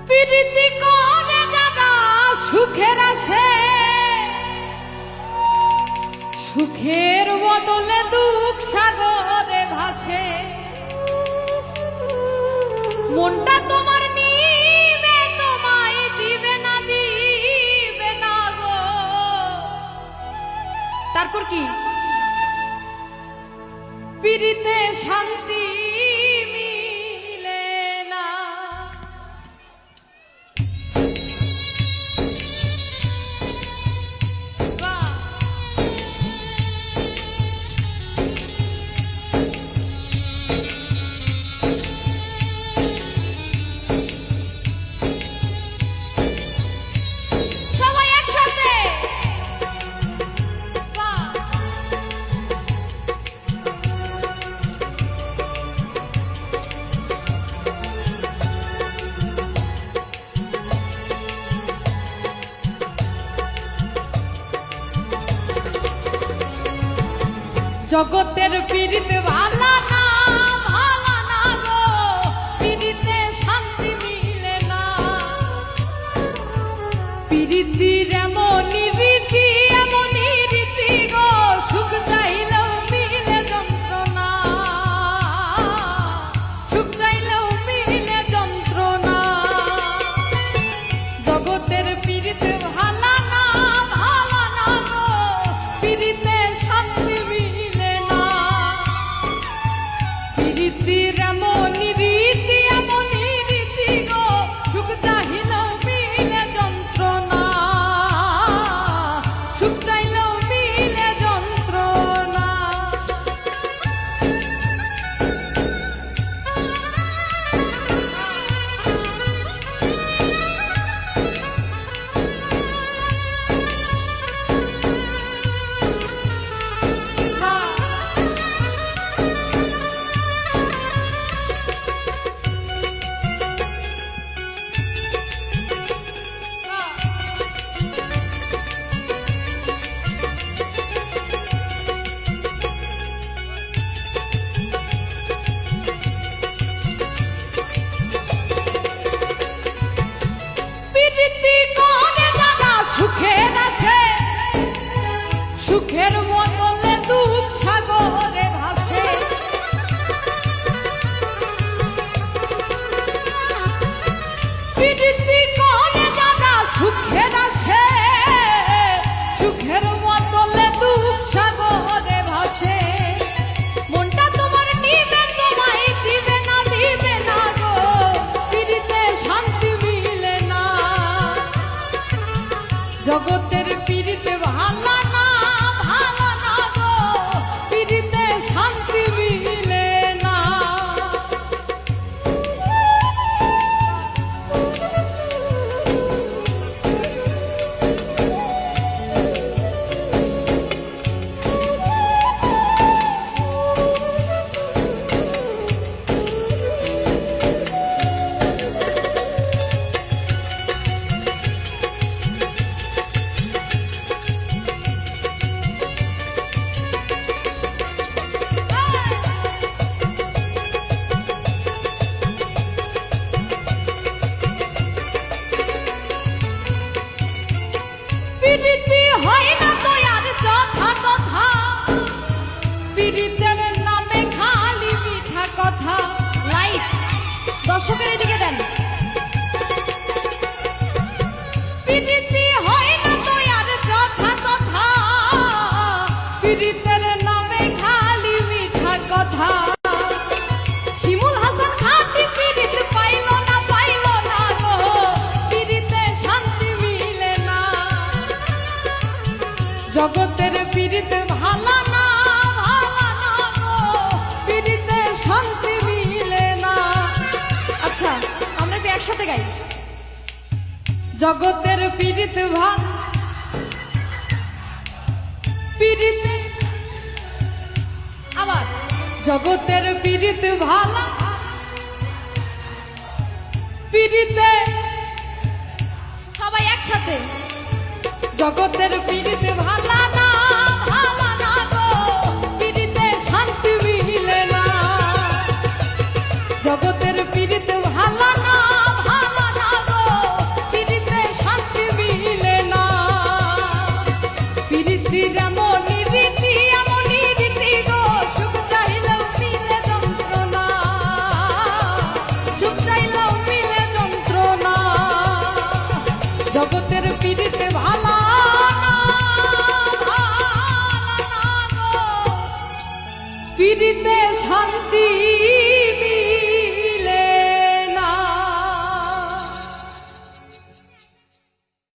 প্রীতি করে যারা সুখের আসে, সুখের বদলে দুঃখ সাগরে ভাসে। মনটা তোমার নিবে, তোমায় দিবে না, দিবে না গো। তারপর কি? প্রীতিতে শান্তি মিলে না। সবাই একসাথে জগতের পীড়িত ভালা না, ভালা না গো। পীড়িতে শান্তি মিলে না। পীড়িতির এমনই রীতি, এমনই রীতি গো। সুখ চাইলেও মিলে যন্ত্রণা, সুখ চাইলেও মিলে যন্ত্রণা। জগতের পীড়িত ভালা না, ভালা না গো। পীড়িতে শান্তি মিলে না। পীড়িতির এমনই রীতি, এমনই রীতি গো। সুখ চাইলেও মিলে যন্ত্রণা, সুখ চাইলেও মিলে যন্ত্রণা। প্রীতি করে যারা সুখের আসে, সুখের বদলে দুঃখ সাগরে ভাসে। প্রীতি করে যারা সুখের আসে, সুখের বদলে দুঃখ সাগরে ভাসে। মনটা তোমার নিবে, তোমায় দিবে না, দিবে না গো। পীড়িতে শান্তি মিলে না। জগতের পীড়িতে ভালা না, ভালা না গো। পীড়িতে শান্তি মিলে না। প্রীতি হয় না তো আর যথা তথা। প্রীতির নামে খালি মিঠা কথা। লাইট দর্শকের দিকে দেন। প্রীতি হয় না তো আর যথা তথা। প্রীতির নামে খালি মিঠা কথা। শিমুল হাসান খাঁটি প্রীতি পাইল না, পাইল না গো। প্রীতিতে শান্তি মিলে না। জগতের পীড়িতে ভালা না, ভালা না গো। পীড়িতে শান্তি মিলে না। আচ্ছা আমরা একটু একসাথে গাই। জগতের পীড়িতে ভাল, পীড়িতে আবার। জগতের পীড়িতে ভালা, পীড়িতে সবাই একসাথে। জগতের পীড়িতে ভালা না, ভালা না গো। পীড়িতে শান্তি মিলে না। জগতের পীড়িতে ভালা না, ভালা না গো। পিড়িতে শান্তি